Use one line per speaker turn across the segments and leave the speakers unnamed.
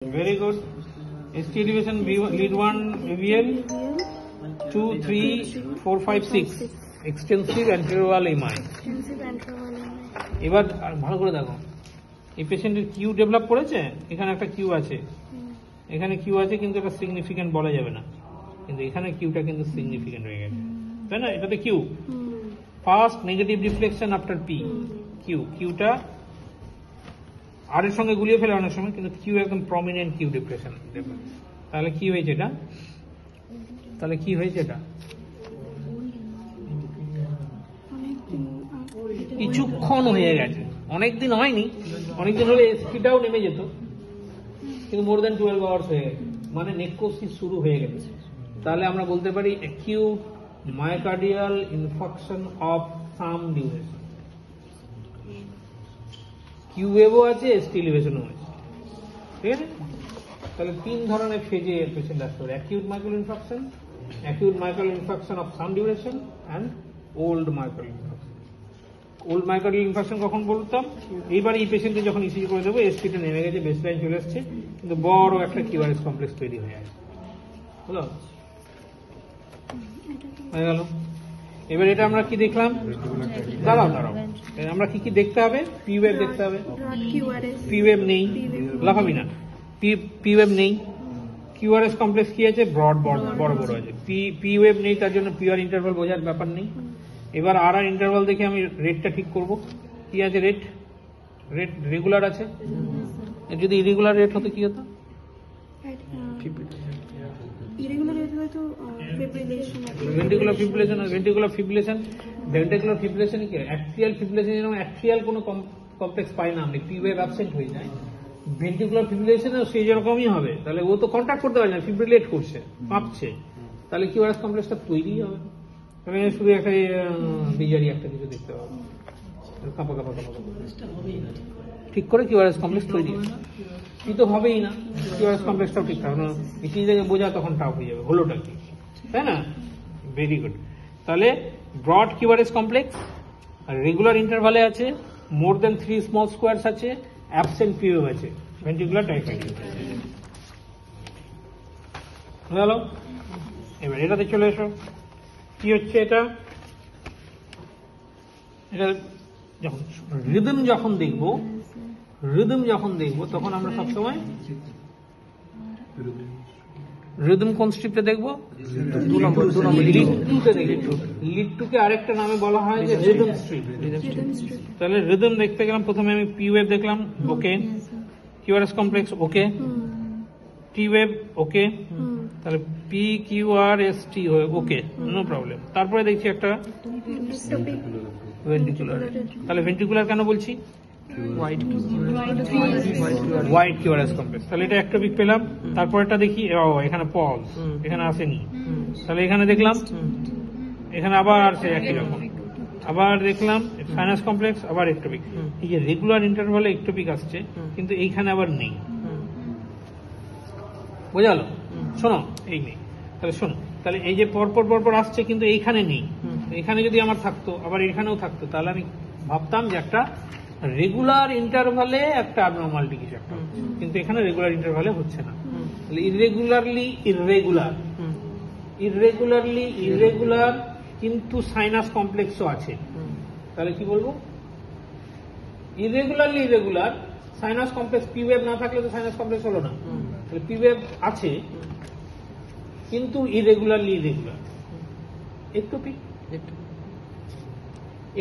Very good. ST elevation lead 1 AVL 2, 3, 4, 5, 6 extensive anterior wall MI. এবার ভালো করে দেখো, এই পেশেন্টের কিউ ডেভেলপ করেছে, এখানে একটা কিউ আছে, এখানে কিউ আছে কিন্তু এটা সিগনিফিক্যান্ট বলা যাবে না, কিন্তু এখানে কিউটা কিন্তু সিগনিফিক্যান্ট হয়ে গেছে, তাই না? এটাতে Q first negative reflection after P, কিউটা আর এর সঙ্গে গুলিয়ে ফেলে অনেক সময়, কিন্তু কিউ একদম প্রমিনেন্ট কিউ ডিপ্রেশন। তাহলে কি হয়েছে এটা? কিছুক্ষণ হয়ে গেছে, অনেকদিন হয়নি, অনেকদিন হলে এসপিটাও নেমে যেত, কিন্তু মোর দ্যান 12 আওয়ার্স হয়ে গেছে, মানে নেক্রোসিস শুরু হয়ে গেছে। তাহলে আমরা বলতে পারি acute myocardial infarction of some duration. কিউওয়েভও আছে, এসটি এলিভেশনও আছে, ঠিক আছে? তাহলে তিন ধরনের ফেজে পেশেন্ট আসতে পারে: acute myocardial infarction, acute myocardial infarction of some duration and old myocardial infarction. Old myocardial infarction কখন বলতাম? এইবার এই পেশেন্টকে যখন ইসিজি করে দেবো, এসপিটা নেমে গেছে, বেসলাইন চলে আসছে, কিন্তু বড় একটা কিউআরএস কমপ্লেক্স তৈরি হয়ে আছে, বুঝলো? হয়ে গেল। এবার এটা আমরা কি দেখলাম? দাঁড়াও, আমরা কি দেখতে হবে? পিওয়েভ দেখতে হবে। পিওয়েভ নেই, লাফাবি না, পিওয়েভ নেই। কিউআরএস কমপ্লেক্স কি আছে? ব্রড বড় আছে। পিওয়েভ নেই, তার জন্য পিওর ইন্টারভাল বোঝার ব্যাপার নেই। এবার আর ইন্টারভাল দেখে আমি রেটটা ঠিক করব। কি আছে রেট? রেগুলার আছে। যদি ইরেগুলার রেট হতো কি হতো? ভেন্ট্রিকুলার ফিব্রিলেশন কি? অ্যাট্রিয়াল ফিব্রিলেশন, যেরকম অ্যাট্রিয়াল কোনো কমপ্লেক্স পাই না আমরা, পিওয়েভ অ্যাবসেন্ট হয়ে যায়, ভেন্ট্রিকুলার ফিব্রিলেশনও সেই রকমই হবে। তাহলে ও তো কন্ট্যাক্ট করতে পারে না, ফিব্রিলেট করছে, কাঁপছে, তাহলে কিউআরএস কমপ্লেক্সটা তৈরি হবে। তাহলে শুধু একটা বিজারি একটা কিছু দেখতে পাবো, কাঁপা ঠিক করে কিউআরএস কমপ্লেক্স তৈরি হবে। কি তো হবেই না, কিউআরএস কমপ্লেক্সটাও ঠিক থাকবে না, এই চিন্তা বোঝা তখন টাফ হয়ে যাবে, হলোটা কি, তাই না? Very good. তাহলে ব্রড কিউআরএস কমপ্লেক্স, রেগুলার ইন্টারভালে আছে, মোর দেন 3 স্মল স্কোয়ারস আছে, অ্যাবসেন্ট পিওয়েভ আছে, ভেন্ট্রিকুলার টাইফাইড। হলো? এবার এটাতে চলে এসো। কি হচ্ছে এটা? যখন রিদম যখন দেখবো তখন আমরা সবসময় রিদম কোন স্ট্রিপে দেখবো? 2 নম্বর লিড 2 কে আরেকটা নামে বলা হয় যে রিদম স্ট্রিপ। তাহলে রিদম দেখতে গেলাম, প্রথমে আমি পি ওয়েভ দেখলাম, ওকে, কিউআরএস কমপ্লেক্স ওকে, টি ওয়েভ ওকে, তাহলে P Q R S T ওকে, নো প্রবলেম। তারপরে দেখছি একটা ভেন্ট্রিকুলার। তাহলে ভেন্ট্রিকুলার কেন বলছি? White QRS complex. তাহলে এটা একটা পিক পেলাম। তারপর এটা দেখি, এখানে পজ, এখানে আসেনি, তাহলে এখানে দেখলাম, এখানে আবার সে একই রকম, আবার দেখলাম সাইনাস কমপ্লেক্স, আবার একটোপিক। এই যে রেগুলার ইন্টারভালে একটোপিক আসছে, কিন্তু এইখানে আবার নেই, বোঝালো? শোনো, এই নেই, তাহলে শোনো, তাহলে এই যে পরপর আসছে, কিন্তু এইখানে নেই। এখানে যদি আমার থাকতো, আবার এখানেও থাকতো, তাহলে আমি ভাবতাম যে একটা রেগুলার ইন্টারভালে একটা অ্যাবনরমালিটি কিছু একটা, কিন্তু এখানে রেগুলার ইন্টারভালে হচ্ছে না। তাহলে ইররেগুলার কিন্তু সাইনাস কমপ্লেক্সও আছে। তাহলে কি বলবো? ইররেগুলার সাইনাস কমপ্লেক্স, পিওয়েভ না থাকলে তো সাইনাস কমপ্লেক্স হলো না। তাহলে পিওয়েভ আছে, কিন্তু ইররেগুলার।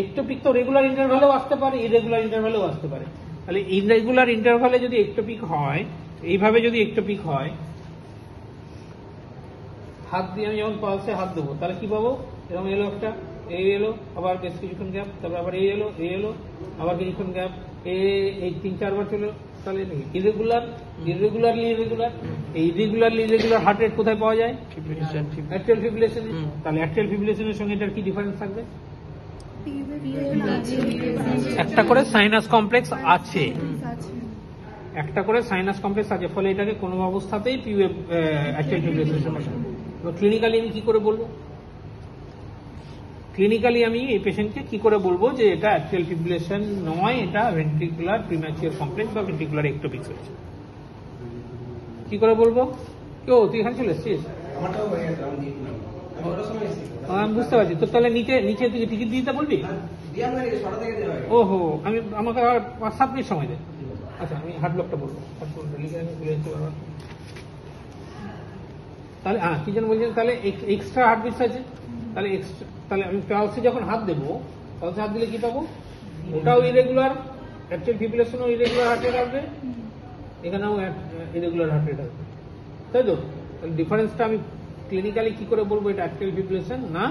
একটোপিক তো রেগুলার ইন্টারভালেও আসতে পারে, ইরেগুলার ইন্টারভালেও আসতে পারে। তাহলে ইরেগুলার ইন্টারভালে যদি একটোপিক হয়, এইভাবে যদি একটোপিক হয়, হাত দিয়ে আমি যখন পালসে হাত দেবো, তাহলে কি পাবো? এরকম এলো একটা, এই এলো, আবার বেশ কিছুক্ষণ গ্যাপ, তারপর আবার এই এলো, আবার কিছুক্ষণ গ্যাপ, এই 3-4 বার চলো। তাহলে ইরেগুলারলি ইরেগুলার হার্ট রেট কোথায় পাওয়া যায়? Atrial fibrillation. তাহলে অ্যাট্রিয়াল ফিব্রিলেশনের সঙ্গে এটার কি ডিফারেন্স থাকবে? একটা করে সাইনাস কমপ্লেক্স আছে, ফলে এটাকে কোনো অবস্থাতেই অ্যাট্রিয়াল ফিব্রিলেশনের সমস্যা। ক্লিনিক্যালি আমি কি করে বলবো? ক্লিনিক্যালি আমি এই পেশেন্টকে কি করে বলবো যে এটা অ্যাট্রিয়াল ফিব্রিলেশন নয়, এটা ভেন্ট্রিকুলার প্রিম্যাচিওর কমপ্লেক্স বা ভেন্ট্রিকুলার একটোপিক হয়েছে? কি করে বলবো? কেউ তুই এখানে চলে এসছিস? আমি বুঝতে পারছি। তো তাহলে নিচে নিচে তুই টিকিট দিতে বলবি? ওহো, আমাকে আর 5-7 মিনিট সময় দে। আচ্ছা, আমি হার্ট ব্লকটা বলবো। তাহলে কি যেন বলছেন, তাহলে এক্সট্রা হার্ট বিটস আছে। তাহলে তাহলে আমি পালসে যখন হাত দেবো, পালসে হাত দিলে কি পাবো? ওটাও ইরেগুলার, অ্যাকচুয়াল ফিব্রিলেশনও ইরেগুলার হার্ট রেট আসবে, এখানেও ইরেগুলার হার্ট রেট আসবে, তাই তো? তাহলে ডিফারেন্সটা আমি ক্লিনিক্যালি কি করে বলবো এটা অ্যাকচুয়াল ফিব্রিলেশন না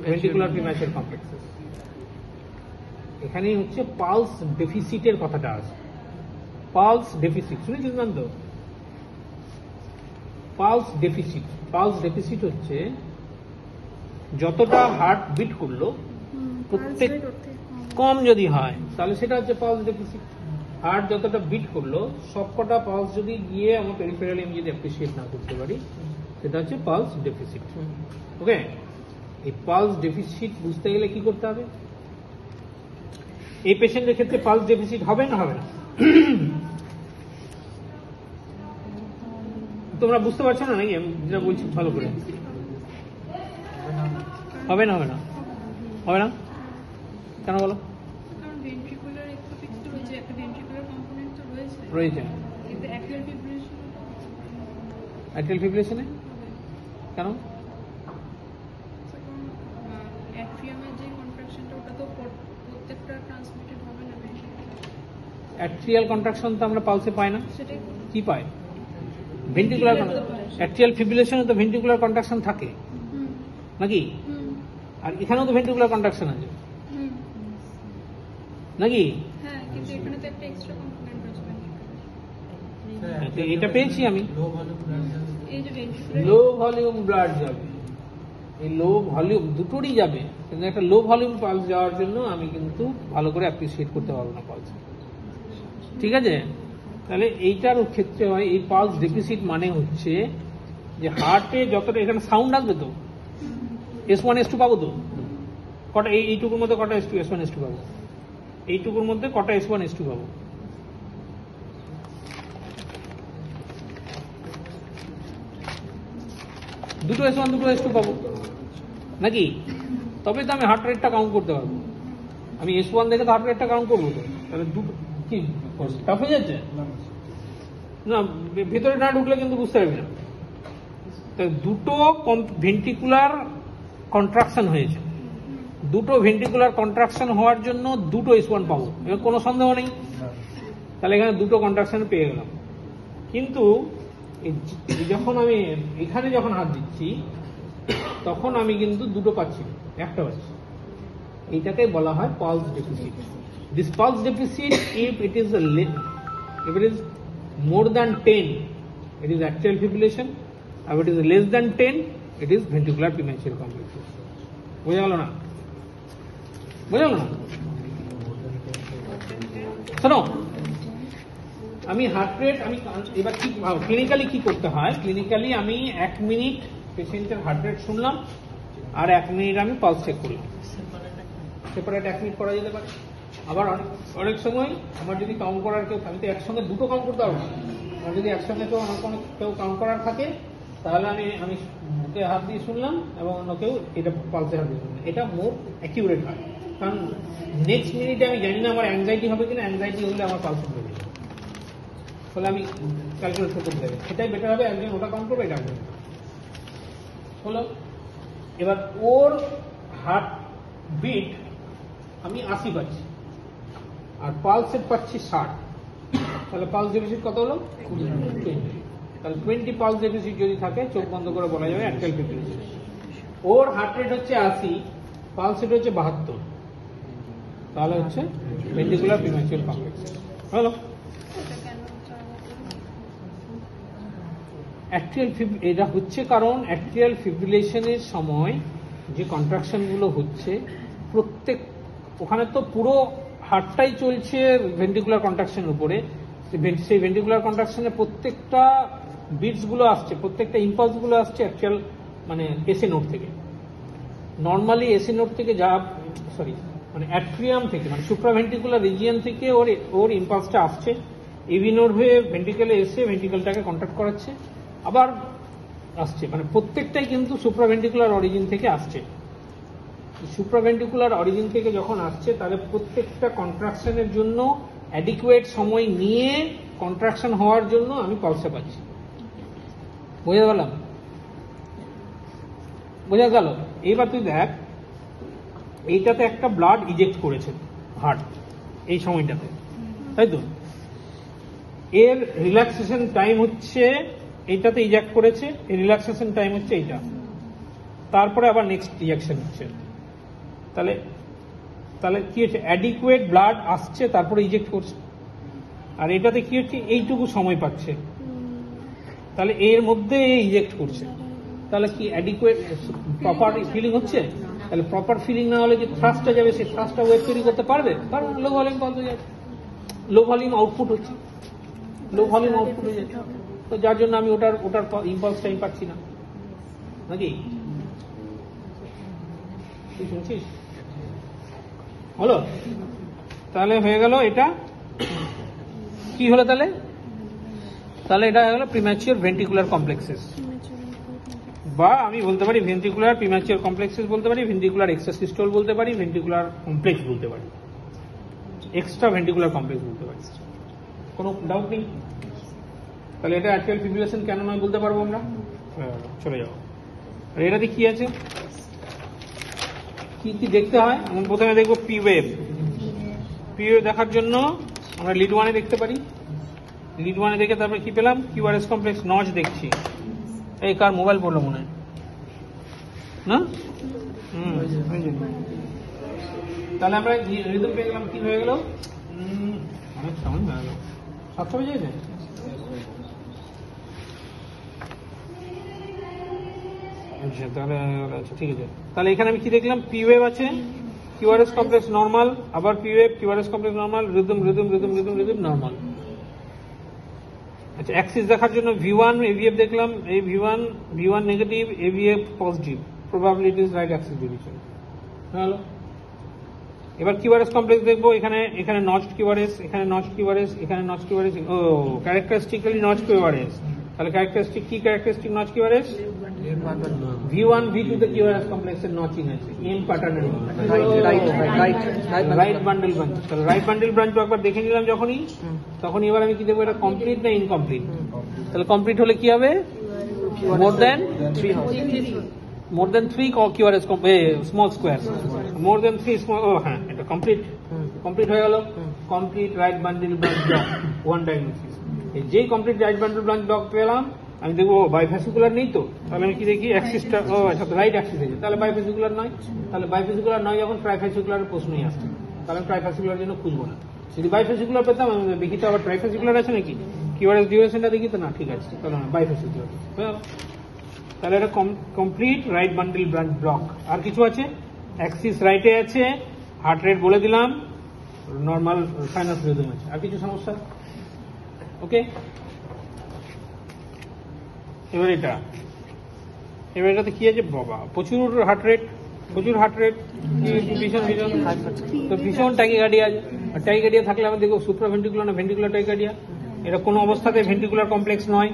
ভেন্ট্রিকুলার প্রিম্যাচুর কমপ্লেক্সেস? এখানেই হচ্ছে পালস ডেফিসিটের কথাটা আছে। পালস ডেফিসিট শুনেছিলেন তো? পালস ডেফিসিট হচ্ছে যতটা হার্ট বিট করলো প্রত্যেক কম যদি হয় তাহলে সেটা হচ্ছে পালস ডেফিসিট। হার্ট যতটা বিট করলো সবকটা পালস যদি গিয়ে আমার পেরিফেরাল আমি যদি অ্যাপ্রিসিয়েট না করতে পারি, সেটা হচ্ছে পালস ডেফিসিট। ওকে, এই পালস ডেফিসিট বুঝতে গেলে কি করতে হবে? এই পেশেন্টের ক্ষেত্রে পালস ডেফিসিট হবে না হবে না? তোমরা বুঝতে পারছো না নাকি আমি যেটা বলছি? ভালো করে হবে না? হবে না? হবে না কেন বলো? রয়েছে অ্যাট্রিয়াল ফিব্রিলেশনে কেন? অ্যাট্রিয়াল কন্ট্রাকশন তো আমরা পালসে পাই না। কি পাই? ভেন্ট্রিকুলার। অ্যাট্রিয়াল ফিব্রিলেশনে তো ভেন্ট্রিকুলার কন্ট্রাকশন থাকে নাকি? আর এখানেও তো ভেন্ট্রিকুলার কন্ট্রাকশন আছে নাকি? এটা পেয়েছি আমি। লো ভলিউম ব্লাড যাবে, এই লো ভলিউম দুটোরই যাবে, কিন্তু একটা লো ভলিউম পালস যাওয়ার জন্য আমি কিন্তু ভালো করে অ্যাপ্রিসিয়েট করতে পারবো না পালস। ঠিক আছে? তাহলে এইটার ক্ষেত্রে হয় এই পালস ডেফিসিট মানে হচ্ছে যে হার্টে যতটা, এখানে সাউন্ড আসবে তো, S1 S2 পাবো তো কটা? এইটুকুর মধ্যে কটা S1 S2 পাবো? এইটুকুর মধ্যে কটা S1 S2 পাবো? দুটো S1 দুটো S2 পাবো নাকি? তবে তো আমি হার্ট রেটটা কাউন্ট করতে পারবো। আমি S1 দেখে তো হার্ট রেটটা কাউন্ট করবো তো। তাহলে দুটো কি টাফ হয়ে যাচ্ছে না? ভেতরে না ঢুকলে কিন্তু বুঝতে পারবি না। দুটো ভেন্ট্রিকুলার কন্ট্রাকশন হয়েছে, দুটো ভেন্ট্রিকুলার কন্ট্রাকশন হওয়ার জন্য দুটো S1 পাবো, এবার কোনো সন্দেহ নেই। তাহলে এখানে দুটো কন্ট্রাকশন পেয়ে গেলাম। কিন্তু যখন আমি এখানে যখন হাত দিচ্ছি তখন আমি কিন্তু দুটো পাচ্ছি, একটা পাচ্ছি। এইটাকে বলা হয় pulse deficit. This pulse deficit, if it is more than 10, it is atrial fibrillation. If it is less than 10, it is ventricular premature complication. বোঝা গেল না? বোঝা গেল না? শোনো, আমি হার্ট রেট, আমি এবার কি ক্লিনিক্যালি কি করতে হয়? ক্লিনিক্যালি আমি 1 মিনিট পেশেন্টের হার্ট রেট শুনলাম আর 1 মিনিট আমি পালস চেক করলাম। সেপারেট 1 মিনিট করা যেতে পারে। আবার অনেক সময় আমার যদি কাউন্ট করার কেউ, আমি তো একসঙ্গে দুটো কাউন্ট করতে পারবো না। আমার যদি একসঙ্গে কেউ কাউন্ট করার থাকে তাহলে আমি বুকে হাত দিয়ে শুনলাম এবং অন্য কেউ এটা পালসে হাত দিয়ে শুনলাম। এটা মোর অ্যাকিউরেট হয়, কারণ নেক্সট মিনিটে আমি জানি না আমার অ্যাংজাইটি হবে কিনা। অ্যাংজাইটি হলে আমার পালস হবে না, ফলে আমি ক্যালকুলেট করতে দেবে, সেটাই বেটার হবে। একজন ওটা কাউন্ট করবে, এটা হলো। এবার ওর হার্ট বিট আমি 80 পাচ্ছি আর পালস রেট পাচ্ছি 60, তাহলে পালস ডেফিসিট কত হলো? 20। তাহলে 20 পালস ডেফিসিট যদি থাকে, চোখ বন্ধ করে বলা যাবে অ্যাট্রিয়াল ফিব্রিলেশন। ওর হার্ট রেট হচ্ছে 80, পালস রেট হচ্ছে 72, তাহলে হচ্ছে ভেন্ট্রিকুলার প্রিম্যাচুর কমপ্লেক্স। হলো। এটা হচ্ছে কারণ অ্যাট্রিয়াল ফিব্রিলেশনের সময় যে কন্ট্রাকশন গুলো হচ্ছে, প্রত্যেক ওখানে তো পুরো হার্টটাই চলছে ভেন্ট্রিকুলার কন্ট্রাকশনের উপরে। সেই ভেন্ট্রিকুলার কন্ট্রাকশনে প্রত্যেকটা বিটস গুলো আসছে, প্রত্যেকটা ইম্পালস গুলো আসছে অ্যাকচুয়াল মানে এসি নোড থেকে। নর্মালি এসি নোড থেকে মানে অ্যাট্রিয়াম থেকে, মানে সুপ্রাভেন্ট্রিকুলার রিজিয়ন থেকে ওর ইম্পালসটা আসছে এভি নোড হয়ে ভেন্ট্রিকেলে এসে ভেন্ট্রিকেলটাকে কন্ট্রাক্ট করাচ্ছে, আবার আসছে, মানে প্রত্যেকটাই কিন্তু সুপ্রাভেন্ট্রিকুলার অরিজিন থেকে আসছে। সুপ্রাভেন্ট্রিকুলার অরিজিন থেকে যখন আসছে তাহলে প্রত্যেকটা কন্ট্রাকশনের জন্য অ্যাডিকুয়েট সময় নিয়ে কন্ট্রাকশন হওয়ার জন্য আমি পালসে পাচ্ছি। বোঝা গেলাম? বোঝা গেল? এইবার তুই দেখ, এইটাতে একটা ব্লাড ইজেক্ট করেছে হার্ট এই সময়টাতে, তাই তো? এর রিল্যাক্সেশন টাইম হচ্ছে এইটাতে ইজেক্ট করেছে, এর রিল্যাক্সেশন টাইম হচ্ছে এইটা, তারপরে আবার নেক্সট ইজেকশন হচ্ছে। তাহলে তাহলে কি হচ্ছে, অ্যাডিকুয়েট ব্লাড আসছে তারপরে ইজেক্ট করছে, আর এটাতে কি হচ্ছে এইটুকু সময় পাচ্ছে, তাহলে এর মধ্যে ইজেক্ট করছে। তাহলে কি অ্যাডিকুয়েট প্রপার ফিলিং হচ্ছে? তাহলে প্রপার ফিলিং না হলে যে থ্রাস্টটা যাবে সেই থ্রাস্টটা ওয়েট তৈরি করতে পারবে? পারবে না, লো ভলিউম পালস হয়ে যাচ্ছে, লো ভলিউম আউটপুট হচ্ছে, লো ভলিউম আউটপুট হয়ে যাচ্ছে। তো যার জন্য আমি ওটার ইম্পালস টাইম পাচ্ছি না, নাকি? তুই শুনছিস? হলো? তাহলে হয়ে গেল এটা কি হলো? তাহলে তাহলে এটা হয়ে গেল প্রিম্যাচিওর ভেন্ট্রিকুলার কমপ্লেক্সেস, বা আমি বলতে পারি ভেন্ট্রিকুলার প্রিম্যাচিওর কমপ্লেক্সেস বলতে পারি, ভেন্ট্রিকুলার এক্সট্রাসিস্টোল বলতে পারি, ভেন্ট্রিকুলার কমপ্লেক্স বলতে পারি, এক্সট্রা ভেন্ট্রিকুলার কমপ্লেক্স বলতে পারি। কোনো ডাউট নেই? তাহলে এটা অ্যাট্রিয়াল ফিব্রিলেশন কেন নয় বলতে পারবো আমরা। চলে যাবো। আর এটাতে কি আছে, কি কি দেখতে হয়? আমরা প্রথমে দেখবো পি ওয়েভ। পি ওয়েভ দেখার জন্য আমরা লিড ওয়ানে দেখতে পারি, লিড ওয়ানে দেখে তারপরে কি পেলাম, কিউআরএস কমপ্লেক্স নচ দেখছি। এই কার মোবাইল পড়লো মনে হয় না? তাহলে আমরা রিদম পেয়ে গেলাম, কি হয়ে গেল, অনেক সময় হয়ে গেল, 700 বেজে গেছে। আচ্ছা তাহলে আচ্ছা ঠিক আছে। তাহলে এখানে আমি কি দেখলাম, পি ওয়েভ আছে, কিউআরএস কমপ্লেক্স নর্মাল, আবার P wave, QRS complex normal, rhythm rhythm rhythm rhythm rhythm normal. আচ্ছা অ্যাক্সিস দেখার জন্য V1 AVF দেখলাম, এই V1 negative, AVF positive, probably it is right Axis division. Hello, এবার কিউআরএস কমপ্লেক্স দেখবো, এখানে নচ কিউআরএস, এখানে নচ কিউআরএস, এখানে নচ কিউআরএস, ও ক্যারেক্টারিস্টিক্যালি নচ কিউআরএস। তাহলে ক্যারেক্টারিস্টিক কি, characteristic notch QRS, V1 V2 তে কিউআরএস কমপ্লেক্সের নচিং আছে, এম প্যাটার্নের, রাইট বান্ডেল ব্রাঞ্চ। তাহলে রাইট বান্ডেল ব্রাঞ্চ একবার দেখে নিলাম যখনই, তখন এবার আমি কি দেখবো, এটা কমপ্লিট না ইনকমপ্লিট। তাহলে কমপ্লিট হলে কি হবে, more than 3 QRS small square, more than 3 small, ও হ্যাঁ এটা কমপ্লিট, কমপ্লিট হয়ে গেল। Complete right bundle branch block, one diagnosis. যেই complete right bundle branch block পেলাম, আমি দেখবো বাইফেসিকুলার নেই তো, তাহলে আমি কি দেখি, অ্যাক্সিসটা, ও আচ্ছা রাইট অ্যাক্সিস আছে, তাহলে বাইফেসিকুলার নয়। তাহলে বাইফেসিকুলার নয় যখন, ট্রাইফেসিকুলার প্রশ্নই আসছে, তাহলে আমি ট্রাইফেসিকুলার জন্য খুঁজবো না। যদি বাইফেসিকুলার পেতাম আমি দেখি তো আবার ট্রাইফেসিকুলার আছে নাকি, কিউআরএস ডিউরেশনটা দেখি তো, না ঠিক আছে, তাহলে বাইফেসিকুলার। তাহলে এটা complete right bundle branch block. আর কিছু আছে, অ্যাক্সিস রাইটে আছে, হার্ট রেট বলে দিলাম, নর্মাল সাইনাস রিদম আছে। আর কিছু সমস্যা? ওকে, এবার এটাতে কি আছে, বাবা প্রচুর হার্ট রেট, ভীষণ তো ভীষণ ট্যাকিকার্ডিয়া আছে। আর ট্যাকিকার্ডিয়া থাকলে আমি দেখবো সুপ্রাভেন্ট্রিকুলার না ভেন্ট্রিকুলার ট্যাকিকার্ডিয়া। এটা কোনো অবস্থাতে ভেন্ট্রিকুলার কমপ্লেক্স নয়,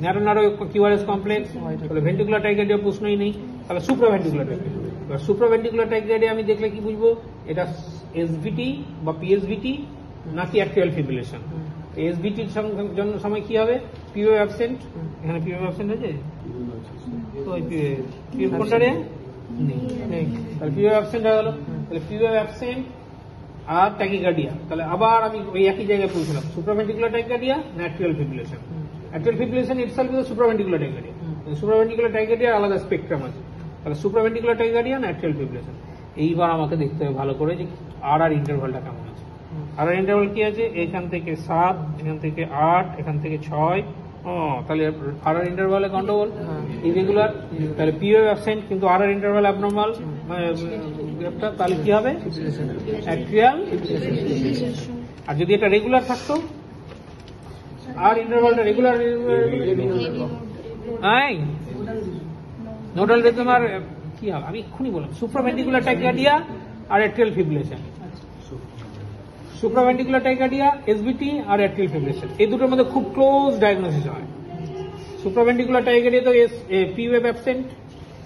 ন্যারো কিউআরএস কমপ্লেক্স, তাহলে ভেন্ট্রিকুলার ট্যাকিকার্ডিয়া প্রশ্নই নেই। তাহলে সুপ্রাভেন্ট্রিকুলার ট্যাকিকার্ডিয়া। এবার সুপ্রাভেন্ট্রিকুলার ট্যাকিকার্ডিয়া আমি দেখলে কি বুঝবো, এটা এসভিটি বা পিএসভিটি নাকি অ্যাট্রিয়াল ফিব্রিলেশন। এসভিটির জন্য সময় কি হবে, পিওএ অ্যাবসেন্ট, এখানে পিওএ অ্যাবসেন্ট আছে, তো পিওএ কোনটা রে নেই, তাহলে পিওএ অ্যাবসেন্ট হয়ে গেল। তাহলে পিওএ অ্যাবসেন্ট আর ট্যাকিকার্ডিয়া, তাহলে আবার আমি ওই একই জায়গায় পৌঁছলাম, সুপ্রাভেন্ট্রিকুলার ট্যাকিকার্ডিয়া না atrial fibrillation. Atrial fibrillation itself is supraventricular tachycardia, supraventricular tachycardia আলাদা স্পেকট্রাম আছে। তাহলে সুপ্রাভেন্ট্রিকুলার ট্যাকিকার্ডিয়া না অ্যাট্রিয়াল ফিব্রিলেশন। এইবার আমাকে দেখতে হবে ভালো করে যে আর ইন্টারভালটা কেমন আছে। আর ইন্টারভাল কি আছে, এখান থেকে 7, এখান থেকে 8, এখান থেকে 6, তাহলে আর ইন্টারভালে গন্ডগোল, ইরেগুলার। তাহলে পিওএ অ্যাবসেন্ট কিন্তু আর ইন্টারভাল অ্যাবনরমাল, তাহলে কি হবে, অ্যাট্রিয়াল। আর যদি এটা রেগুলার থাকতো, আর ইন্টারভালটা রেগুলার, নোডাল রিদম, আর কি হবে, আমি এক্ষুনি বললাম সুপ্রাভেন্ট্রিকুলার ট্যাকিকার্ডিয়া আর atrial fibrillation. Supraventricular tachycardia, SVT আর অ্যাট্রিয়াল ফিব্রিলেশন, এই দুটোর মধ্যে খুব ক্লোজ ডায়াগনোসিস হয়। সুপ্রাভেন্টিকুলার টাইকার্ডিয়া তো পি ওয়েভ অ্যাবসেন্ট,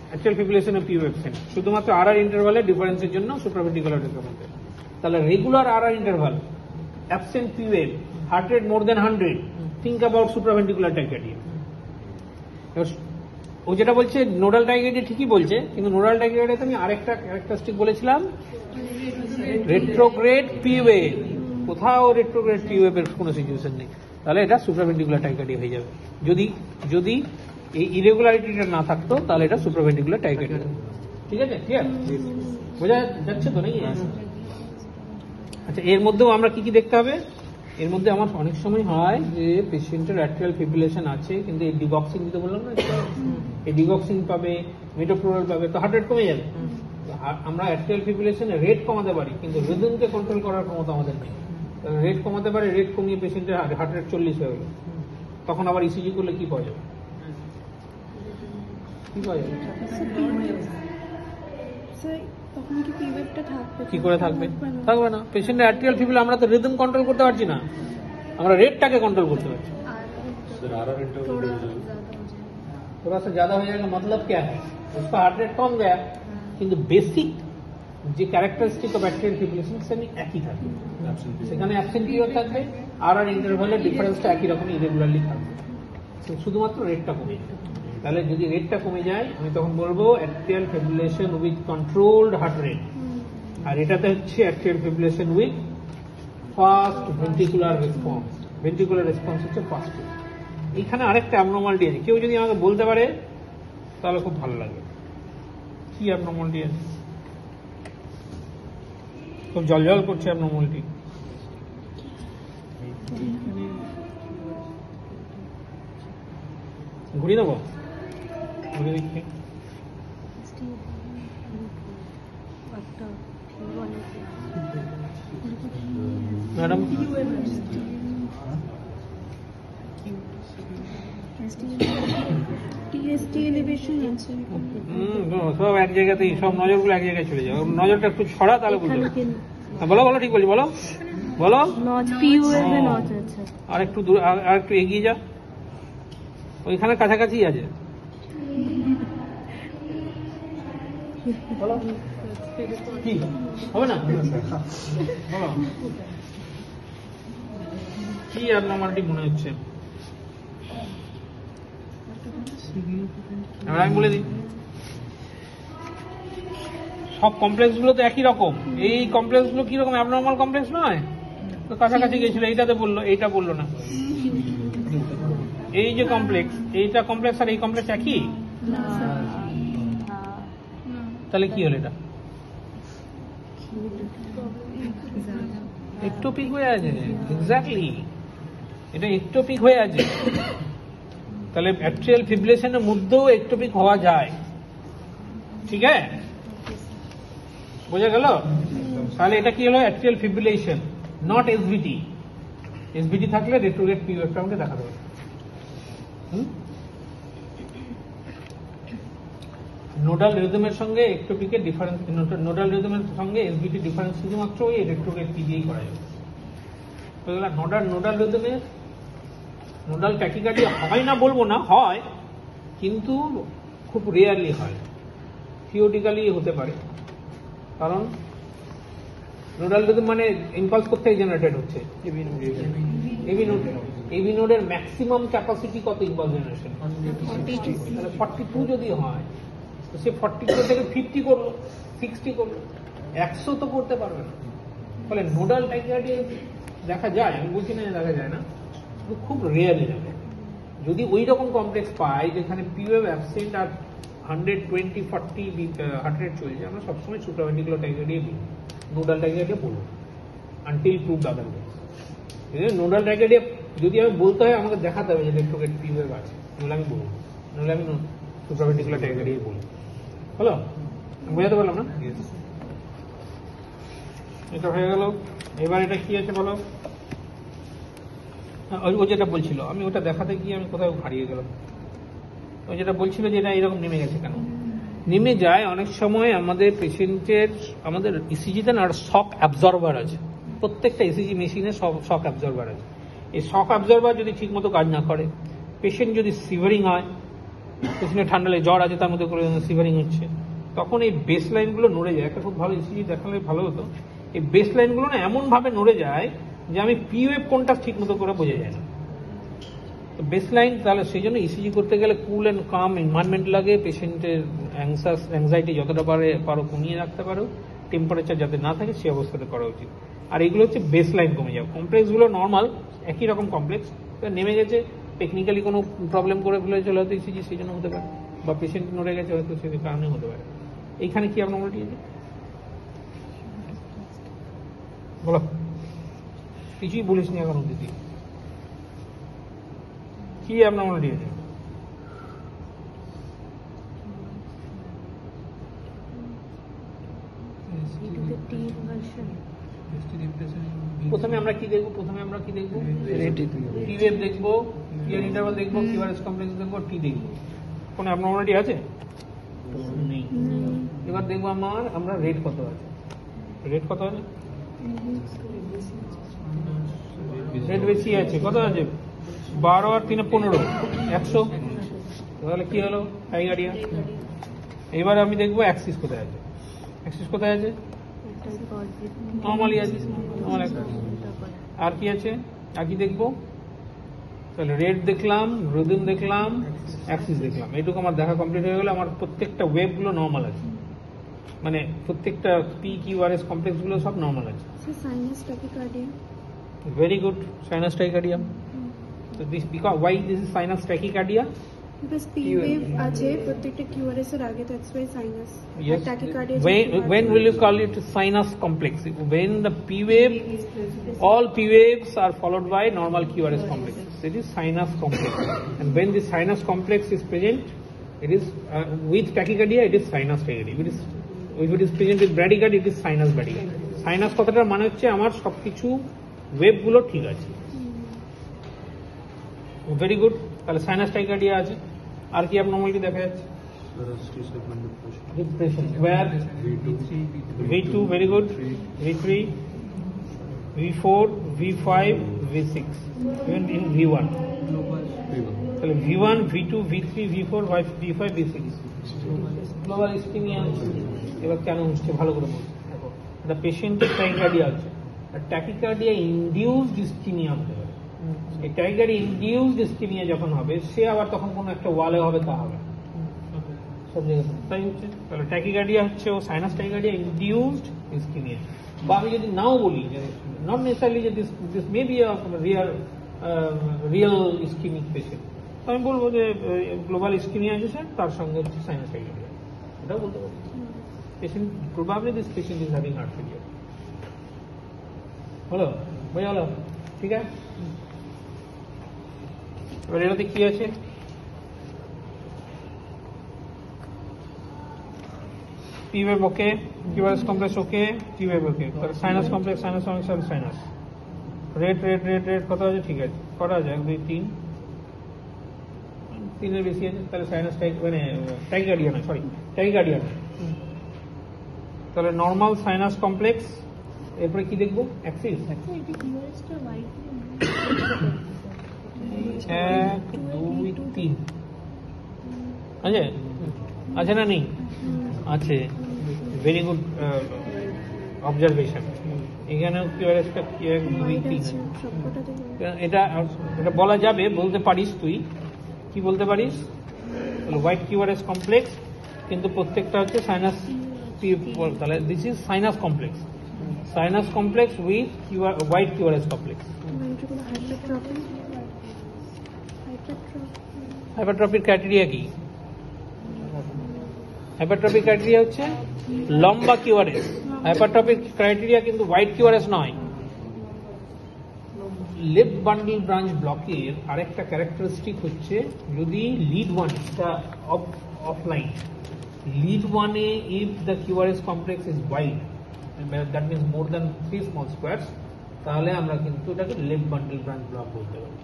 অ্যাট্রিয়াল ফিব্রিলেশনে পি ওয়েভ অ্যাবসেন্ট, শুধুমাত্র আর ইন্টারভালের ডিফারেন্সের জন্য সুপ্রাভেন্টিকুলার মধ্যে। তাহলে regular R interval, absent P wave, heart rate more than 100, think about supraventricular tachycardia. ও যেটা বলছে নোডাল টাইকার্ডিয়া ঠিকই বলছে, কিন্তু নোডাল টাইকার্ডিয়াতে আমি আরেকটা ক্যারেক্টারিস্টিক বলেছিলাম, রেট্রোগ্রেড পি ওয়েভ। কোথাও রেট্রোগ্রেড পি ওয়েভের কোনো সিচুয়েশন নেই, তাহলে এটা সুপ্রাভেন্টিকুলার টাইকার্ডিয়া হয়ে যাবে। যদি এই ইরেগুলারিটিটা না থাকতো তাহলে এটা সুপ্রাভেন্টিকুলার টাইকার্ডিয়া। ঠিক আছে, ক্লিয়ার? বোঝা যাচ্ছে তো নাকি? আচ্ছা, এর মধ্যেও আমরা কি কি দেখতে হবে? এর মধ্যে আমার অনেক সময় হয় যে পেশেন্টের অ্যাট্রিয়াল ফিব্রিলেশন আছে, কিন্তু এই ডিগক্সিন দিতে বললাম না, এই ডিগক্সিন পাবে, মেটোপ্রোল পাবে, তো হার্ট রেট কমে যাবে। আমরা অ্যাট্রিয়াল ফিব্রিলেশনের রেট কমাতে পারি, কিন্তু রিদমকে কন্ট্রোল করার ক্ষমতা আমাদের নেই। রেট কমাতে পারে, রেট কমিয়ে পেশেন্টের হার্ট রেট 40 হয়ে গেল, তখন আবার ইসিজি করলে কি পাওয়া যাবে? কি পাওয়া যাবে? কি করে থাকবে? থাকবে না। পেশেন্টের অ্যাট্রিয়াল ফিব্রিল, আমরা তো রিদম কন্ট্রোল করতে পারছি না, আমরা রেটটাকে কন্ট্রোল करते पारছি। थोड़ा सा ज्यादा हो जाएगा मतलब क्या है? उसका हार्ट रेट कम गया, কিন্তু বেসিক যে ক্যারেক্টারিস্টিক অফ অ্যাট্রিয়াল ফিব্রিলেশন সেটা একই থাকবে। সেখানে অ্যাবসেন্ট পিরিয়ড থাকবে, আর ইন্টারভালের ডিফারেন্সটা একই রকম ইরেগুলারলি থাকবে, শুধুমাত্র রেটটা কমে যাবে। তাহলে যদি রেটটা কমে যায়, আমি তখন বলবো atrial fibrillation with controlled heart rate, আর এটাতে হচ্ছে atrial fibrillation with fast ventricular response. Ventricular response হচ্ছে ফাস্ট। এখানে আরেকটা অ্যাবনর্মালিটি আছে, কেউ যদি আমাকে বলতে পারে তাহলে খুব ভালো লাগে। কি অ্যাবনর্মালিটি আছে? খুব জলজল করছে অ্যাবনর্মালিটি। ঘুরিয়ে দেবো, ঘুরিয়ে দিচ্ছি। ম্যাডাম সব এক জায়গাতেই, সব নজরগুলো এক জায়গায় চলে যাবে। নজরটা একটু ছড়া, তাহলে বুঝতে পারবে। বলো বলো, ঠিক বলছি, বলো বলো। আর একটু দূর, আর একটু এগিয়ে যা, ওইখানে কাছাকাছি আছে। কি হবে না? বলো কি অ্যাবনর্মালিটি মনে হচ্ছে? আমি বলে দিই, সব কমপ্লেক্স গুলো তো একই রকম। এই কমপ্লেক্স গুলো কি রকম অ্যাবনর্মাল কমপ্লেক্স নয় তো, কাছাকাছি গেছিল, এইটাতে বললো, এইটা বললো না। এই যে কমপ্লেক্স, এইটা কমপ্লেক্স আর এই কমপ্লেক্স একই, তাহলে কি হলো? এটা একটোপিক হয়ে আছে। এক্স্যাক্টলি, এটা একটোপিক হয়ে আছে। তাহলে অ্যাট্রিয়াল ফিব্রিলেশনের মধ্যেও একটোপিক হওয়া যায়। ঠিক আছে, বোঝা গেল? তাহলে এটা কি হলো? Atrial fibrillation, not SVT. SVT থাকলে রেট্রোগ্রেড পি ওয়েভটা আমাকে দেখাতে হবে। নোডাল রিদমের সঙ্গে একটোপিকের ডিফারেন্স, নোডাল রিদমের সঙ্গে এসভিটি ডিফারেন্স শুধুমাত্র এই রেট্রোগ্রেড পি দিয়েই করা যাবে। নোডাল রিদমে নোডাল ট্যাকিকার্ডিয়া হয় না বলবো না, হয়, কিন্তু খুব রেয়ারলি হয়। থিওরিটিক্যালি হতে পারে, কারণ নোডাল রিদম মানে ইম্পালস কোথায় জেনারেটেড হচ্ছে? এবি নোডের ম্যাক্সিমাম ক্যাপাসিটি কত ইম্পালস জেনারেশন? 42 যদি হয়, তো সে 42 থেকে 50 করলো, 60 করলো, 100 তো করতে পারবে না। ফলে নোডাল ট্যাকিকার্ডিয়া দেখা যায়, আমি বলছি না দেখা যায় না, খুব রেয়ারলি যাবে। যদি ওই রকম কমপ্লেক্স পাই যেখানে পি ওয়েভ অ্যাবসেন্ট আর 120-40 হার্ট রেট চলছে, আমরা সবসময় সুপ্রাভেন্টিকুলার টাইকার্ডিয়া দিই, নোডাল টাইকার্ডিয়া বলবো আনটিল প্রুভড আদারওয়াইজ। নোডাল টাইকার্ডিয়া যদি আমি বলতে হয়, আমাকে দেখাতে হবে যে রেট্রোগ্রেড পি ওয়েভ আছে, নাহলে আমি বলবো, নাহলে আমি সুপ্রাভেন্টিকুলার টাইকার্ডিয়া বলবো। হলো, বোঝাতে পারলাম না? এটা হয়ে গেল। এবার এটা কি আছে বলো? ও যেটা বলছিল, আমি ওটা দেখাতে গিয়ে আমি কোথাও হারিয়ে গেলাম। ও যেটা বলছিল যে এটা এরকম নেমে গেছে কেন? নেমে যায় অনেক সময় আমাদের পেশেন্টের, আমাদের ইসিজিতে না শক অ্যাবজর্ভার আছে। প্রত্যেকটা ইসিজি মেশিনে শক অ্যাবজর্বার আছে। এই শক অ্যাবজর্বার যদি ঠিকমতো কাজ না করে, পেশেন্ট যদি সিভারিং হয়, পেশেন্টের ঠান্ডা লেগে জ্বর আছে তার মধ্যে করে সিভারিং হচ্ছে, তখন এই বেস লাইনগুলো নড়ে যায়। একটা খুব ভালো ইসিজি দেখালে ভালো হতো, এই বেস লাইনগুলো না এমনভাবে নড়ে যায় যে আমি পি ওয়েভ কোনটা ঠিকমতো করে বোঝা যায় না। বেস লাইন, তাহলে সেই জন্য ইসিজি করতে গেলে কুল অ্যান্ড কাম এনভায়রনমেন্ট লাগে, পেশেন্টের অ্যাংজাইটি যতটা পারো কমিয়ে রাখতে পারো, টেম্পারেচার যাতে না থাকে সে অবস্থাতে করা উচিত। আর এগুলো হচ্ছে বেস লাইন কমে যাবে। কমপ্লেক্সগুলো নর্মাল, একই রকম কমপ্লেক্স, নেমে গেছে, টেকনিক্যালি কোনো প্রবলেম করে ফেলেছে হয়তো ইসিজি, সেই জন্য হতে পারে, বা পেশেন্ট নড়ে গেছে হয়তো সেই কারণে হতে পারে। এইখানে কি আপনার উল্টি বলো, কিছুই বলিস নি এখন অব্দি, কি আপনার উল্টি আছে? প্রথমে আমরা কি দেখবো? টি ওয়েভ দেখবো, পিয়ার ইন্টারভাল দেখবো, কিউআরএস কমপ্লেক্স দেখবো, টি দেখবো। কোনো অ্যাবনর্মালিটি আছে? নেই। এবার দেখবো আমরা রেট কত আছে। রেট বেশি আছে, কত আছে? 12 আর 3 15, 100। তাহলে কি হলো? টাইগারিয়া। এবার আমি দেখবো অ্যাক্সিস কোথায় আছে। নর্মালি আছে, আর কি আছে? আর কি দেখবো? তাহলে রেট দেখলাম, রিদম দেখলাম, অ্যাক্সিস দেখলাম, এইটুকু আমার দেখা কমপ্লিট হয়ে গেলে আমার প্রত্যেকটা ওয়েভগুলো নর্মাল আছে, মানে প্রত্যেকটা পি কিউআরএস কমপ্লেক্স গুলো সব নর্মাল আছে।
Sinus tachycardia,
very good, sinus tachycardia. So this because why this is sinus tachycardia?
Because P wave আছে প্রত্যেকটা কিউআরএস এর আগে, that's why sinus.
Yes.
Tachycardia.
When will you call it sinus complex? When the P wave, all P waves are followed by normal QRS complex. It is sinus complex. And when the sinus complex is present, it is with tachycardia, it is sinus tachycardia. If it is present with bradycardia, it is sinus bradycardia. Sinus কথাটার মানে হচ্ছে আমার সবকিছু wave গুলো ঠিক আছে। Very good, তাহলে sinus tachycardia আছে। আর কি অ্যাবনর্মালিটি দেখা যাচ্ছে? Depression, where V2, very good, V3, V4, V5, V6, even in V1। তাহলে V1, V2, V3, V4, V5, V6 global ischaemia. এবার কেন হচ্ছে ভালো করে বলছি, দেখো, একটা পেশেন্টের টাইকার্ডিয়া আছে, ট্যাকিকার্ডিয়া ইনডিউসড ইসকেমিয়া হতে পারে। এই টাইকার্ডিয়া ইনডিউসড ইসকেমিয়া যখন হবে, সে আবার তখন কোনো একটা ওয়ালে হবে, তা হবে সব জায়গায়, তাই হচ্ছে। তাহলে ট্যাকিকার্ডিয়া হচ্ছে ও সাইনাস টাইকার্ডিয়া ইনডিউসড ইসকেমিয়া। বা আমি যদি নাও বলি যে নট নেসেসারিলি যে this may be a real ischemic patient, আমি বলবো যে গ্লোবাল ইসকেমিয়া আছে, তার সঙ্গে হচ্ছে সাইনাস টাইকার্ডিয়া, এটাও বলতে পারি। Patient probably this patient is having heart failure. হলো, বোঝা হলো? ঠিক আছে। এবার এটাতে কি আছে? পি ওয়েভ ওকে, কিউআরএস কমপ্লেক্স ওকে, টি ওয়েভ ওকে, তাহলে sinus complex, sinus sinus. Rate কত আছে? ঠিক আছে, করা আছে 1 2 3, 3 এর বেশি আছে, তাহলে সাইনাস মানে টাইকার্ডিয়া না, সরি টাইকার্ডিয়া না। তাহলে নর্মাল সাইনাস কমপ্লেক্স। এরপরে কি দেখবো? অ্যাক্সিস। 1 2 3 আছে, আছে না নেই? আছে, ভেরি গুড অবজারভেশন। এখানেও কিউআরএসটা 1 2 3, এটা বলা যাবে, বলতে পারিস। তুই কি বলতে পারিস? হোয়াইট কিউআরএস কমপ্লেক্স, কিন্তু প্রত্যেকটা হচ্ছে সাইনাস। তাহলে this is sinus complex, sinus complex with wide QRS complex. হাইপারট্রফির ক্রাইটেরিয়া কি? হাইপারট্রফিক ক্রাইটেরিয়া হচ্ছে লম্বা কিউআরএস। হাইপারট্রফিক ক্রাইটেরিয়া কিন্তু হোয়াইট কিউআরএস নয়। লেফট বান্ডল ব্রাঞ্চ ব্লকের আরেকটা ক্যারেক্টারিস্টিক হচ্ছে, যদি লিড ওয়ান অফলাইন, লিড ওয়ানে if the QRS complex is wide, that means more than 3 small squares, তাহলে আমরা কিন্তু এটাকে লেফট বান্ডল ব্রাঞ্চ ব্লক বলতে পারি।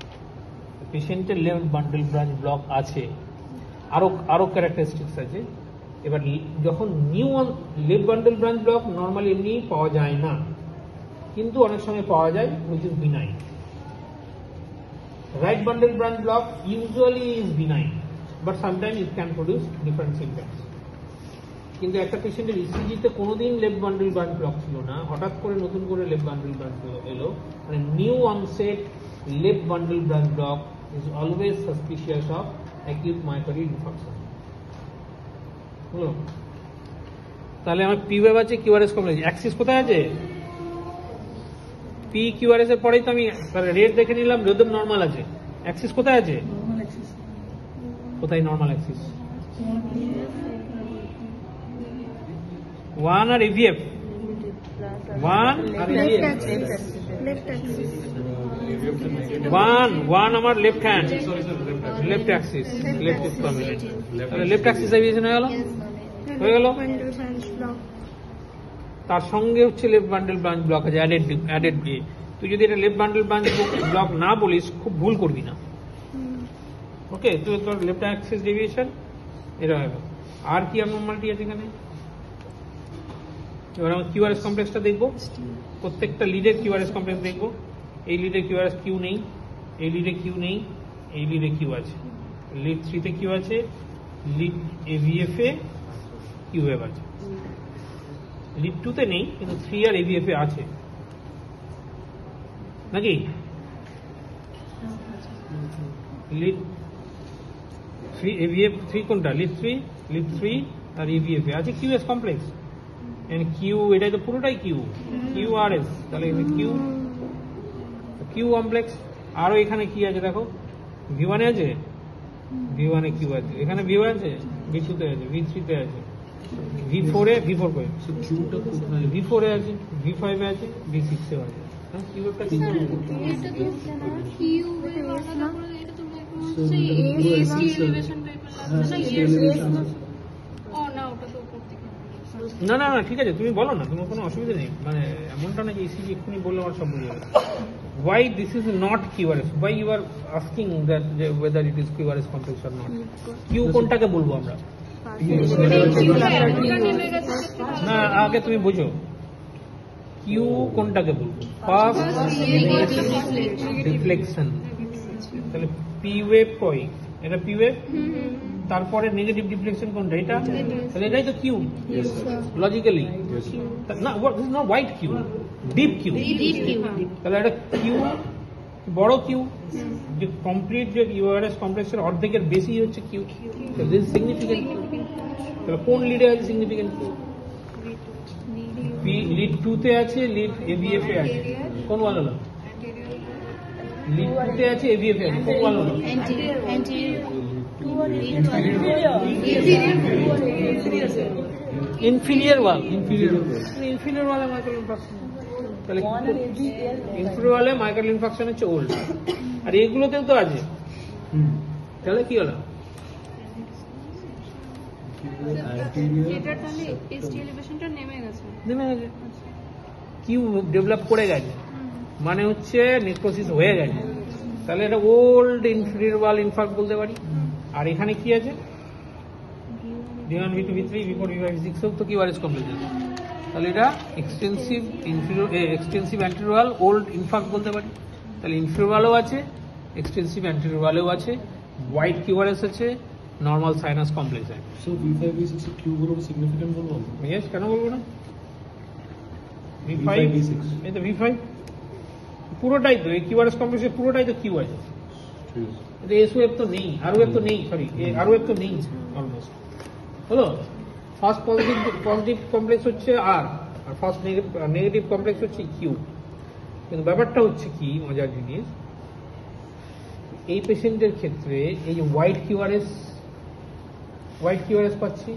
পেশেন্টের লেফট বান্ডল ব্রাঞ্চ ব্লক আছে, আরো ক্যারেক্টারিস্টিক্স আছে। এবার যখন new left bundle branch block normally এমনি পাওয়া যায় না, কিন্তু অনেক সময় পাওয়া যায় which is benign. Right bundle branch block usually is benign, but sometimes it can produce different symptoms. কিন্তু একটা পেশেন্টের ইসিজিতে কোনোদিন লেফট বান্ডল ব্রাঞ্চ ব্লক ছিল না, হঠাৎ করে নতুন করে লেফট বান্ডল ব্রাঞ্চ এলো, মানে new onset left bundle branch block is always suspicious of acute myocardial infarction. হলো, তাহলে আমার পি ওয়েভ আছে, কিউআরএস কমপ্লেক্স, অ্যাক্সিস কোথায় আছে? পি কিউআরএস এর পরেই তো আমি রেট দেখে নিলাম, রিদম নরমাল আছে। অ্যাক্সিস কোথায় আছে? কোথায় নরমাল অ্যাক্সিস? 1 আর এভিএফ, 1 আর এভিএফ, 1 আমার left hand, left Axis, left is prominent, তাহলে লেফট অ্যাক্সিস এভিয়েশন হয়ে গেল। তার সঙ্গে হচ্ছে লেফট বান্ডেল ব্রাঞ্চ ব্লক আছে, অ্যাডেড বি। তুই যদি এটা লেফট বান্ডেল ব্রাঞ্চ ব্লক না বলিস, খুব ভুল করবি না। ওকে, তো তোর লেফট অ্যাক্সিস ডেভিয়েশন এটা হবে। আর কি অ্যাবনরমালিটি আছে এখানে? এবার আমরা কিউআরএস কমপ্লেক্সটা দেখবো, প্রত্যেকটা লিডের কিউআরএস কমপ্লেক্স দেখবো। এই লিডের কিউআরএস কিউ নেই, এই লিডে কিউ নেই, এই লিডে কিউ আছে, লিড 3 তে কিউ আছে, লিড এভিএফ এ কিউ এফ আছে, লিড 2 তে নেই, কিন্তু 3 আর এভিএফ এ আছে নাকি? লিড 3 এভিএফ 3 কোনটা? লিড 3 আর এভিএফ এ আছে কিউএস কমপ্লেক্স। কিউ এটাই তো পুরোটাই কিউ, কিউ আর এস, তাহলে কিউ কমপ্লেক্স। আরো এখানে কি আছে দেখো, V1 এ আছে, V1 এ কিউ আছে, এখানে V1 আছে, V2 তে আছে, V3 তে আছে, V4 এ, V4 কই? V4 এ আছে, V5 এ আছে, V6 এ আছে। কিউ একটা কি না না না, ঠিক আছে, তুমি বলো না, তোমার কোনো অসুবিধা নেই। মানে এমনটা না যে ইসিজি এক্ষুনি বললে আমার সব বুঝে যাবে। Why this is not QRS? Why you are asking that whether it is QRS complex or not? Q কোনটাকে বলবো আমরা? না, আগে তুমি বুঝো কিউ কোনটাকে বলবো। ফার্স্ট রিফ্লেকশন, তাহলে পি ওয়েভ কই? এটা পি ওয়েভ, তারপরে নেগেটিভ ডিফ্লেকশন কোনটা? এটা, তাহলে এটাই তো কিউ লজিক্যালি। না, this is not wide Q, deep Q. তাহলে এটা কিউ, বড় কিউ, যে কমপ্লিট যে ইউআরএস কমপ্লেক্সের অর্ধেকের বেশি হচ্ছে কিউ, দিস সিগনিফিকেন্ট। তাহলে কোন লিডে আছে সিগনিফিকেন্ট কিউ? লিড 2 তে আছে, লিড এভিএফ এ আছে, কোন ওয়াল হলো? লিড 2 তে আছে, এভিএফ এ আছে, কোন ওয়াল হলো? ইনফিরিয়র ওয়াল, ইনফিরিয়র ওয়ালে মাইক্রো ইনফাকশন। তাহলে ইনফিরিয়র ওয়ালে মাইক্রো ইনফাকশন হচ্ছে ওল্ড, আর এগুলোতেও তো আছে। তাহলে কি হলো? কিউ ডেভেলপ করে গেছে, মানে হচ্ছে নেক্রোসিস হয়ে গেছে, তাহলে এটা ওল্ড ইনফিরিয়র ওয়াল ইনফার্ক্ট বলতে পারি। আর এখানে কি আছে? V1, V2, V3, V4, V5, V6 তো কিউআরএস কমপ্লেক্স আছে, তাহলে এটা এক্সটেন্সিভ অ্যান্টেরিয়র ওয়াল ওল্ড ইনফার্ক্ট বলতে পারি। তাহলে ইনফিরিয়র ওয়ালও আছে, এক্সটেন্সিভ অ্যান্টেরিয়র ওয়ালও আছে, হোয়াইট কিউআরএস আছে, নর্মাল সাইনাস কমপ্লেক্স আছে।
সো V5, V6 এর কিউ গুলো সিগনিফিকেন্ট বলবো?
ইয়েস, কেন বলবো না? V5,
V6
এই তো V5 পুরোটাই তো, এই কিউআরএস কমপ্লেক্সের পুরোটাই তো কিউ আছে।
ঠিক আছে,
এটা এস ওয়েভ তো নেই, আর ওয়েভ তো নেই, সরি আর ওয়েভ তো নেই অলমোস্ট। হলো, ফার্স্ট পজিটিভ কমপ্লেক্স হচ্ছে আর ফার্স্ট নেগেটিভ কমপ্লেক্স হচ্ছে কিউ। কিন্তু ব্যাপারটা হচ্ছে কি মজার জিনিস, এই পেশেন্টের ক্ষেত্রে এই যে হোয়াইট কিউআরএস পাচ্ছি,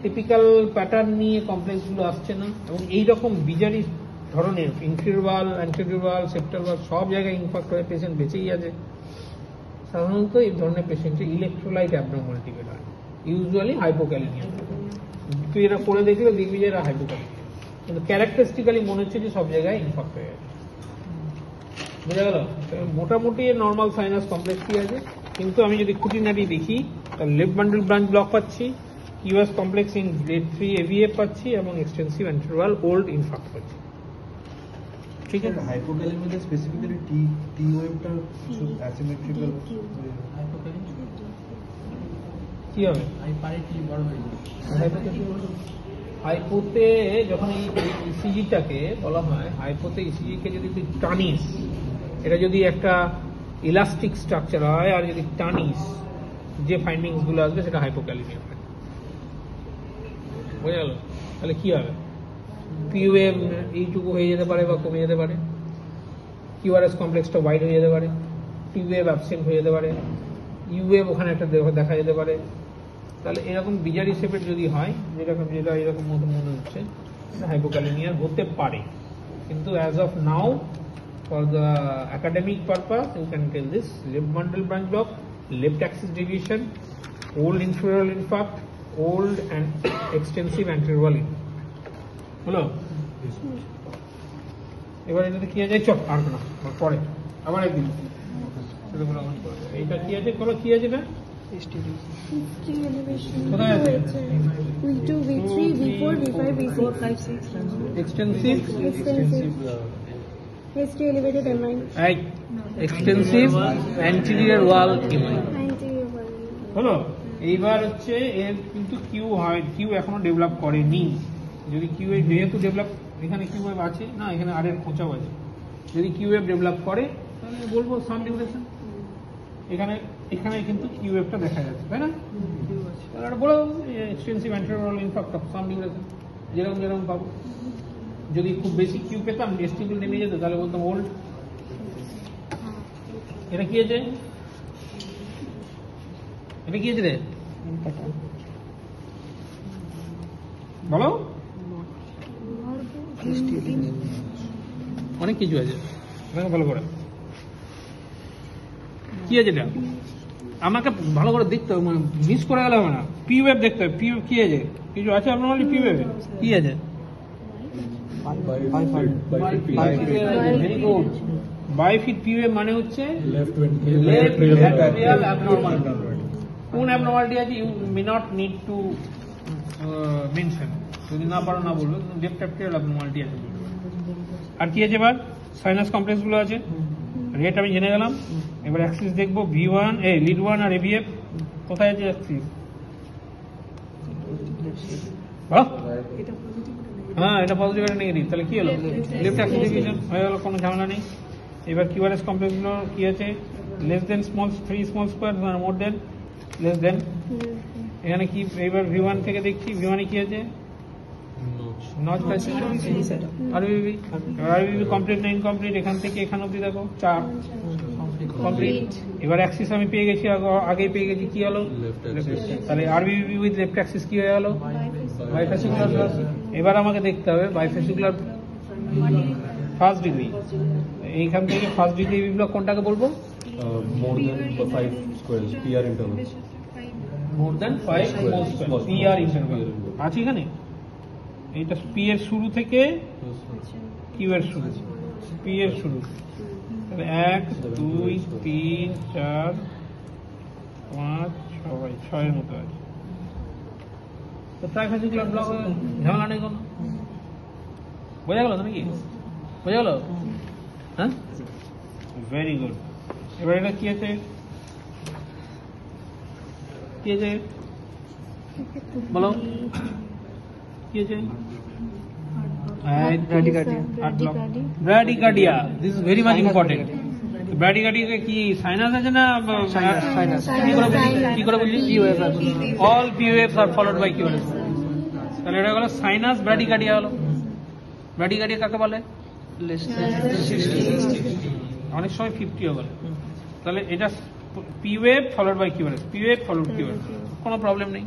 টিপিক্যাল প্যাটার্ন নিয়ে কমপ্লেক্সগুলো আসছে না, এবং এইরকম বিজারি ধরনের ইনফিরিয়র ওয়াল, অ্যান্টেরিয়র ওয়াল, সেপ্টাল ওয়াল সব জায়গায় ইনফাক্ট হয়ে পেশেন্ট বেঁচেই আছে। সাধারণত এই ধরনের পেশেন্টের ইলেকট্রোলাইট অ্যাবনরমালিটি বের হয়, ইউজুয়ালি হাইপোক্যালিমিয়া। তুই এটা করে দেখলে দেখবি যে এরা হাইপোক্যালিমিয়া, কিন্তু ক্যারেক্টারিস্টিক্যালি মনে হচ্ছে যে সব জায়গায় ইনফাক্ট হয়ে গেছে। বোঝা গেল? মোটামুটি নর্মাল সাইনাস কমপ্লেক্সই আছে, কিন্তু আমি যদি খুঁটিনাটি দেখি তাহলে লেফট বান্ডল ব্রাঞ্চ ব্লক পাচ্ছি, কিউএস কমপ্লেক্স ইন লিড 3 এভিএফ পাচ্ছি, এবং এক্সটেন্সিভ অ্যান্টেরিয়র ওয়াল ওল্ড ইনফাক্ট পাচ্ছি। ঠিক আছে।
হাইপোক্যালির মধ্যে স্পেসিফিক্যালি টি ওয়েভটা অ্যাসিমেট্রিক্যাল
কি হবে হাইপোতে যখন এই ইসিজিটাকে বলা হয়, হাইপোতে ইসিজিকে যদি তুই টানিস, এটা যদি একটা ইলাস্টিক স্ট্রাকচার হয় আর যদি টানিস, যে ফাইন্ডিংস গুলো আসবে সেটা হাইপোক্যালিমিয়া হবে। বোঝা গেল? তাহলে কি হবে? পিওএম এইটুকু হয়ে যেতে পারে বা কমে যেতে পারে, কিউআরএস কমপ্লেক্সটা ওয়াইড হয়ে যেতে পারে, টিওয়েভ অ্যাবসেন্ট হয়ে যেতে পারে, ইউওয়েভ ওখানে একটা দেখা যেতে পারে। তাহলে এরকম বিজারি শেপের যদি হয়, যেটা এরকম মতো মনে হচ্ছে, হাইপোক্যালিমিয়া হতে পারে। কিন্তু as of now for the academic purpose you can tell this left bundle branch block, left axis deviation, old inferior infarct, old and extensive anterolateral infarct. হলো? এবার এটাতে কি আছে? চল আর না, পরে আবার একদিন এইটা কি আছে? বলো কি আছে? না
History elevation
কোথায় আছে?
V2, V3, V4, V5, V6, 5, 6.
Extensive
History elevated MI.
Extensive anterior wall image.
Anterior wall.
হলো? এইবার হচ্ছে এর কিন্তু কিউ হয়, কিউ এখনো ডেভেলপ করেনি। যদি কিউ যেহেতু ডেভেলপ, এখানে কিউ ওয়েভ আছে না, এখানে আর এর খোঁচাও আছে। যদি কিউ ওয়েভ ডেভেলপ করে তাহলে বলবো সাম ডিউরেশন। এখানে কিন্তু কিউ ওয়েভটা দেখা যাচ্ছে, তাই না? তাহলে বলো extensive anterior infarct of some duration, যেরকম পাবো। যদি খুব বেশি কিউ পেতাম, ডেস্টিবিউল নেমে যেত, তাহলে বলতাম ওল্ড। এটা কি আছে? এটা কি আছে রে? বলো, অনেক কিছু আছে, ভালো করে কি আছে এটা আমাকে ভালো করে দেখতে হবে, মানে মিস করে গেলে হবে না। পি ওয়েভ দেখতে হবে, পি কি আছে, কিছু আছে আপনার পি ওয়েভে কি আছে? Very good. Bifid P wave মানে হচ্ছে
লেফট
ভেন্ট্রিয়াল অ্যাবনরমালিটি। কোন অ্যাবনরমালিটি আছে you may not need to mention, যদি না পারো না বলবো। লেফট ভেন্ট্রিয়াল অ্যাবনরমালিটি আছে। আর কি আছে? এবার সাইনাস কমপ্লেক্স গুলো আছে, রেট আমি জেনে গেলাম। এবার অ্যাক্সিস দেখবো, V1 লিড 1 আর AVF কোথায় আছে অ্যাক্সিস? হ্যাঁ, এটা পজিটিভ এটা নেগেটিভ, তাহলে কি হলো? লেফট অ্যাক্সিস ডিভিশন হয়ে গেল, কোনো ঝামেলা নেই। এবার কিউআরএস কমপ্লেক্স গুলো কি আছে? Less than small 3 small square, more than, less than. এখানে কি? এবার V1 থেকে দেখছি, V1 এ কি আছে? নচ আছে। আরবিবি কমপ্লিট না ইনকমপ্লিট? এখান থেকে এখান অব্দি দেখো 4 কমপ্লিট। এবার অ্যাক্সিস আমি পেয়ে গেছি, আগেই পেয়ে গেছি, কি হলো? তাহলে আরবিবি উইথ লেফট অ্যাক্সিস কি হয়ে গেল? বাইফেসিকুলার প্লাস। এবার আমাকে দেখতে হবে বাইফেসিকুলার ফার্স্ট ডিগ্রি। এইখান থেকে ফার্স্ট ডিগ্রি বিপ্লব কোনটাকে বলবো?
more than 5 squares PR interval
মোর দেন 5 স্মল স্কয়ার PR ইন্টারভাল আছে এখানে। এইটা পি এর শুরু থেকে কিউ এর শুরু, পি এর শুরু। তাহলে 1 2 3 4 5 6 এর মতো আছে। তো ট্রাইফেসিকুলার ব্লক ঝামেলা নেই কোনো। বোঝা গেল তো নাকি? বোঝা গেল? হ্যাঁ, ভেরি গুড। এবার এটা কি আছে? কি আছে বলো, কি আছে? Bradycardia. This is very much important. Bradycardia কি সাইনাস আছে না? কি করে বললি? All POFs are followed by QS. তাহলে এটা হলো সাইনাস ব্র্যাডিকার্ডিয়া হলো। ব্র্যাডিকার্ডিয়া কাকে বলে? অনেক সময় 50 বলে। তাহলে এটা P wave followed by QS, P wave followed QS, কোনো প্রবলেম নেই।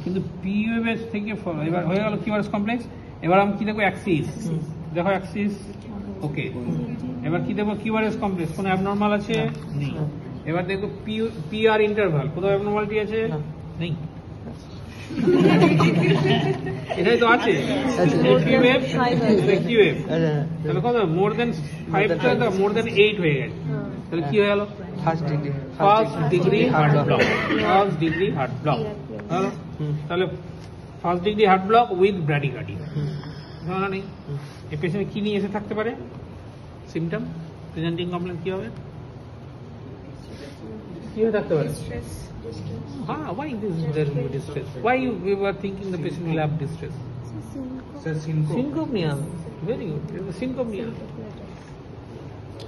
কিন্তু পি ওয়েভ থেকে এবার হয়ে গেল কিউআরএস কমপ্লেক্স। এবার আমি কি দেখবো? অ্যাক্সিস। দেখো অ্যাক্সিস, ওকে। এবার কি দেখবো? কিউআরএস কমপ্লেক্স, কোনো অ্যাবনর্মাল আছে? নেই। এবার দেখবো PR ইন্টারভাল, কোথাও অ্যাবনর্মালিটি আছে? নেই। এটাই তো আছে পি ওয়েভ, কি ওয়েভ। তাহলে কত? মোর দেন 5 টা মোর দেন 8 হয়ে গেছে। তাহলে কি হয়ে গেল? First degree heart block. First degree heart block হলো। তাহলে first degree heart block with bradycardia. ধারণা নেই এই পেশেন্ট কি নিয়ে এসে থাকতে পারে? সিমটম প্রেজেন্টিং কমপ্লেন কি হবে? কি হয়ে থাকতে পারে? হ্যাঁ, why this there will be distress? Why we were thinking the patient will have distress?
Sir syncope
Syncopnia, very good. Syncopnia.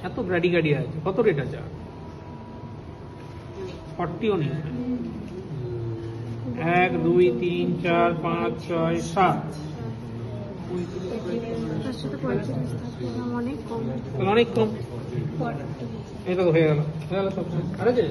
এত ব্র্যাডিগার্ডি আছে, কত রেট আছে? 40ও নেই। 1 2 3 4 5 6 7
তার সাথে 45 থাকবে না, অনেক কম।
অনেক কম। এটা তো হয়ে গেল সব। আর আছে